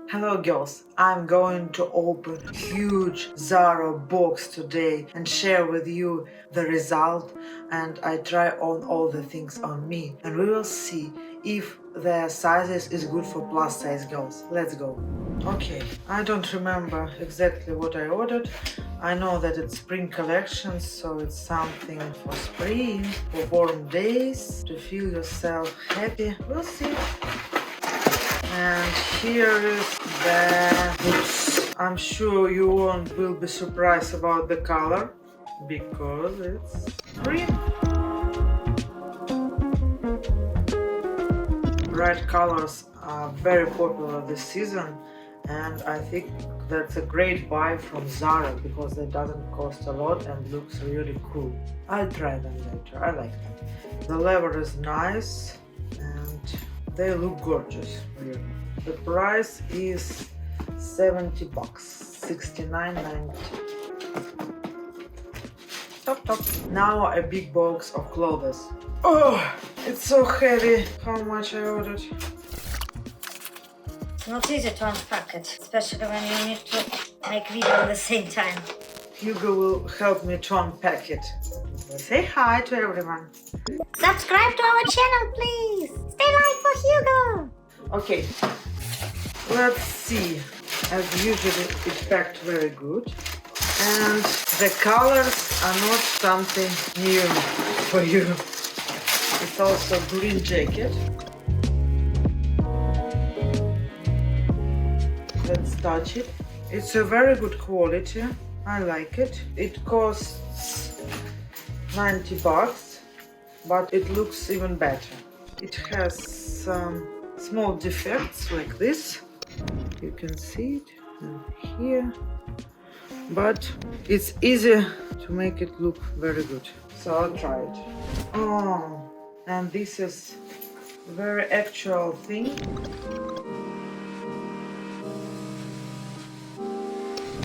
Hello girls, I'm going to open a huge Zara box today and share with you the result, and I try on all the things on me and we will see if their sizes is good for plus size girls. Let's go. Okay, I don't remember exactly what I ordered. I know that it's spring collection, so it's something for spring, for warm days, to feel yourself happy. We'll see. And here is the boots. I'm sure you will be surprised about the color because it's green. Bright colors are very popular this season, and I think that's a great buy from Zara because it doesn't cost a lot and looks really cool. I'll try them later. I like them. The leather is nice and they look gorgeous, really. The price is $70, $69.90. Top. Now a big box of clothes. Oh, it's so heavy. How much I ordered? It's not easy to unpack it, especially when you need to make video at the same time. Hugo will help me to unpack it. Say hi to everyone. Subscribe to our channel, please. Stay live for Hugo. Okay, let's see. As usually, it's packed very good. And the colors are not something new for you. It's also green jacket. Let's touch it. It's a very good quality. I like it. It costs $90, but it looks even better. It has some small defects like this. You can see it here. But it's easy to make it look very good. So I'll try it. Oh, and this is a very actual thing.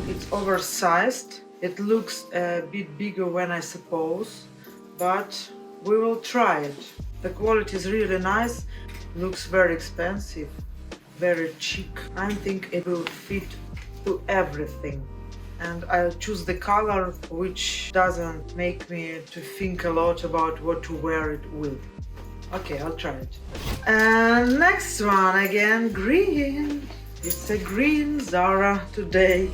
It's oversized. It looks a bit bigger when I suppose, but we will try it. The quality is really nice. Looks very expensive, very chic. I think it will fit to everything. And I'll choose the color which doesn't make me to think a lot about what to wear it with. Okay, I'll try it. And next one again, green. It's a green Zara today.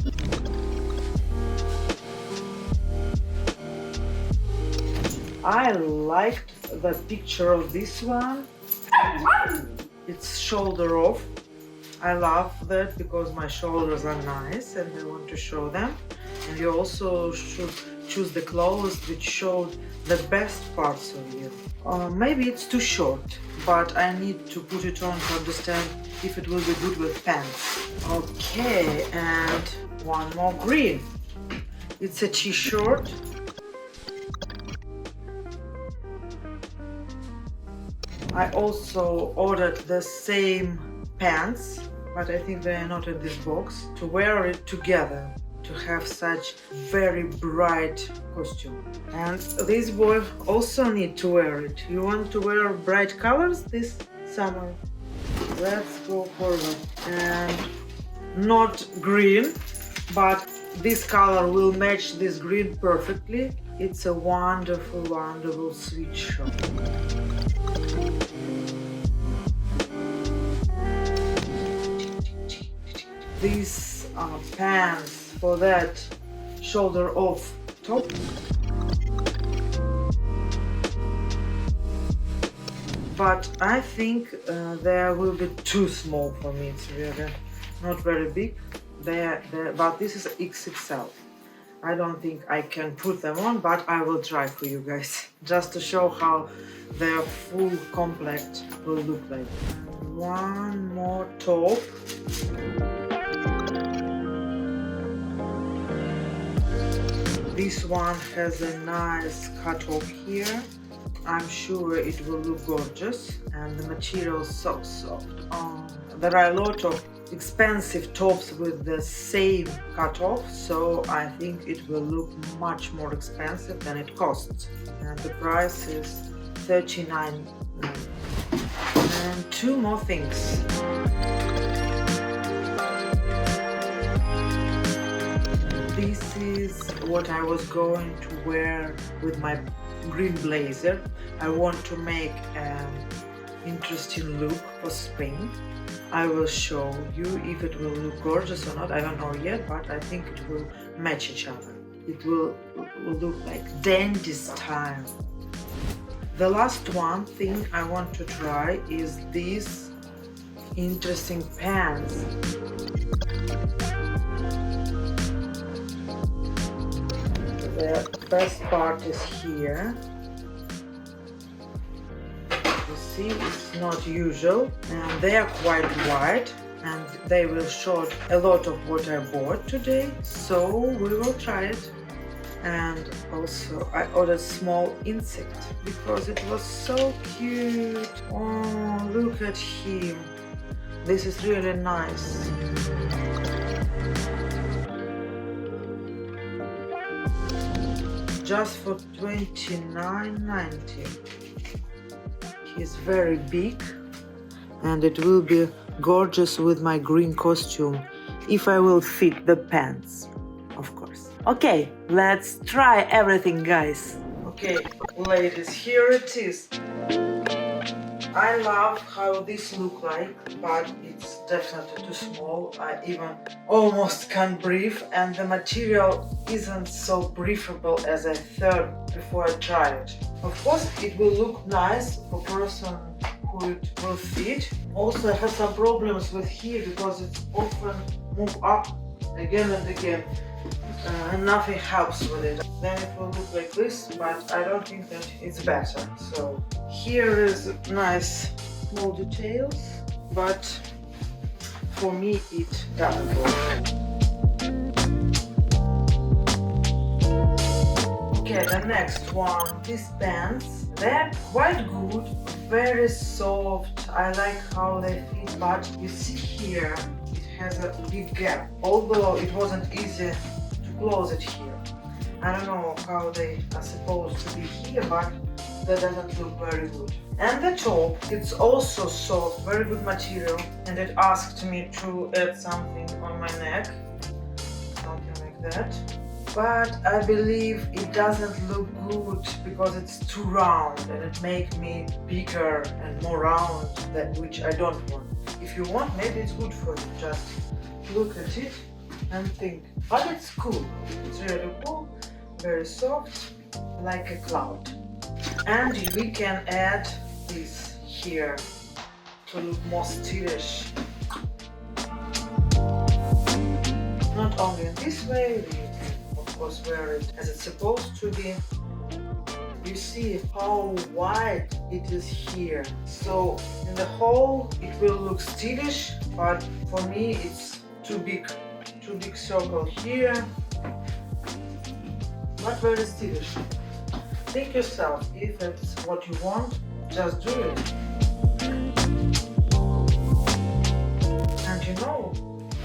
I liked the picture of this one. It's shoulder off. I love that because my shoulders are nice and I want to show them. And you also should choose the clothes which show the best parts of you. Maybe it's too short, but I need to put it on to understand if it will be good with pants. Okay, and one more green. It's a t-shirt. I also ordered the same pants, but I think they are not in this box, to wear it together, to have such very bright costume. And this boy also need to wear it. You want to wear bright colors this summer? Let's go forward. And not green, but this color will match this green perfectly. It's a wonderful, wonderful sweatshirt. These are pants for that shoulder off top. But I think they will be too small for me. It's really not very big. But this is XXL. I don't think I can put them on, but I will try for you guys, just to show how their full complete will look like. One more top. This one has a nice cut-off here. I'm sure it will look gorgeous, and the material is so soft. There are a lot of expensive tops with the same cut-off, so I think it will look much more expensive than it costs. And the price is $39.90. And two more things. what I was going to wear with my green blazer. I want to make an interesting look for spring. I will show you if it will look gorgeous or not. I don't know yet, but I think it will match each other. It will look like dandy style. The last one thing I want to try is these interesting pants. The best part is here. You see, it's not usual, and they are quite wide, and they will show a lot of what I bought today, so we will try it. And also I ordered small insect because it was so cute. Oh, look at him. This is really nice. Just for $29.90. He's very big and it will be gorgeous with my green costume if I will fit the pants, of course. Okay, let's try everything, guys. Okay, ladies, here it is. I love how this look like, but it's definitely too small. I even almost can't breathe, and the material isn't so breathable as I thought before I tried it. Of course, it will look nice for person who it will fit. Also, I have some problems with here because it's often move up again and again. And nothing helps with it. Then it will look like this, but I don't think that it's better. So here is nice small details, but for me it doesn't work. Okay, the next one, these pants. They're quite good, very soft. I like how they fit, but you see here it has a big gap. Although it wasn't easy close it here. I don't know how they are supposed to be here, but that doesn't look very good. And the top, it's also soft, very good material, and it asked me to add something on my neck, something like that. But I believe it doesn't look good because it's too round and it makes me bigger and more round, which I don't want. If you want, maybe it's good for you. Just look at it and think, but it's cool. It's really cool, very soft, like a cloud. And we can add this here to look more stylish. Not only in this way, we can of course wear it as it's supposed to be. You see how wide it is here. So in the whole it will look stylish, but for me it's too big. Too big circle here, not very stylish. Think yourself, if it's what you want, just do it. And you know,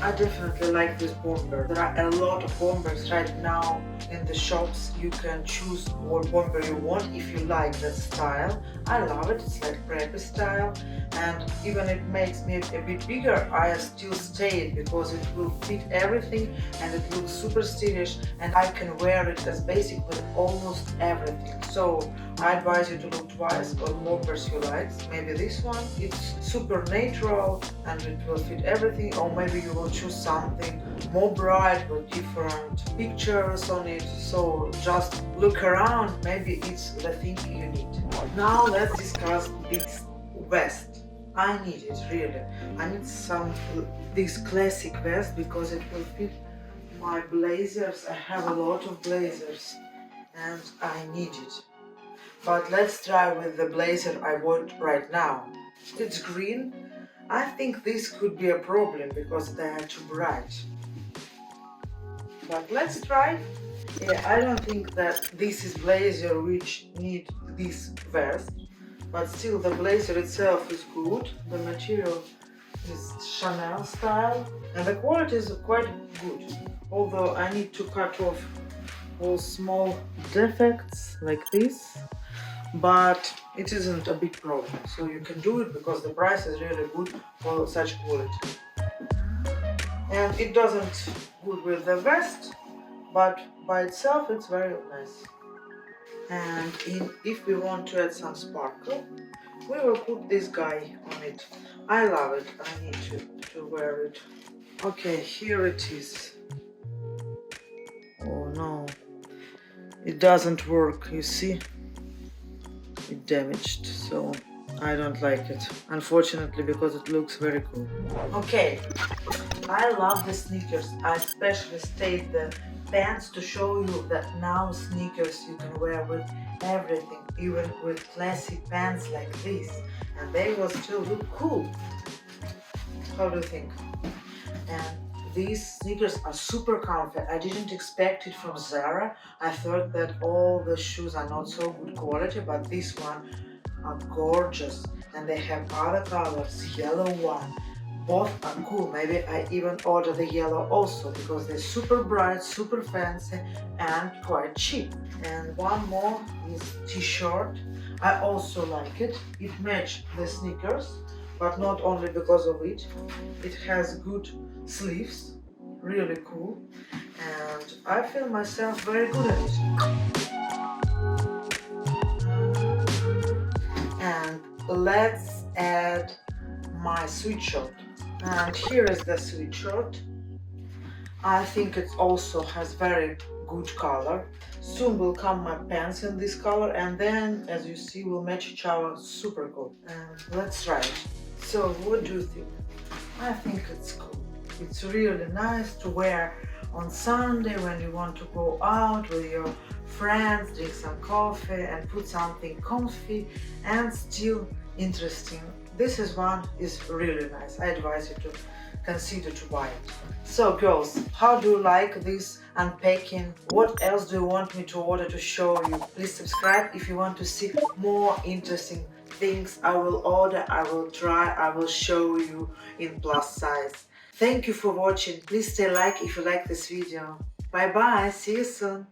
I definitely like this bomber. There are a lot of bombers right now in the shops. You can choose what bomber you want if you like that style. I love it, it's like preppy style, and even it makes me a bit bigger, I still stay it because it will fit everything and it looks super stylish, and I can wear it as basic with almost everything. So I advise you to look twice on bombers you like. Maybe this one, it's super natural and it will fit everything, or maybe you will choose something more bright with different pictures on it. So just look around, maybe it's the thing you need. Now let's discuss this vest. I need it, really. I need this classic vest because it will fit my blazers. I have a lot of blazers and I need it. But let's try with the blazer I want right now. It's green. I think this could be a problem because they are too bright. But let's try. Yeah, I don't think that this is blazer which need this vest, but still the blazer itself is good. The material is Chanel style and the quality is quite good. Although I need to cut off all small defects like this, but it isn't a big problem. So you can do it because the price is really good for such quality. And it doesn't good with the vest, but by itself it's very nice. And if we want to add some sparkle, we will put this guy on it. I love it. I need to wear it. Okay, here it is. Oh no, it doesn't work, you see? It damaged, so I don't like it, unfortunately, because it looks very cool. Okay, I love the sneakers. I especially stayed the pants to show you that now sneakers you can wear with everything, even with classy pants like this, and they will still look cool. How do you think? And these sneakers are super comfy. I didn't expect it from Zara. I thought that all the shoes are not so good quality, but this one are gorgeous, and they have other colors, yellow one. Both are cool. Maybe I even order the yellow also because they're super bright, super fancy, and quite cheap. And one more is t-shirt. I also like it. It matches the sneakers, but not only because of it. It has good sleeves, really cool, and I feel myself very good at it. And let's add my sweatshirt. And here is the sweatshirt. I think it also has very good color. Soon will come my pants in this color, and then, as you see, will match each other super cool. And let's try it. So, what do you think? I think it's cool. It's really nice to wear on Sunday when you want to go out with your friends, drink some coffee and put something comfy and still interesting. This one is really nice. I advise you to consider to buy it. So girls, how do you like this unpacking? What else do you want me to order to show you? Please subscribe if you want to see more interesting things. I will order, I will try, I will show you in plus size. Thank you for watching. Please stay like if you like this video. Bye bye, see you soon.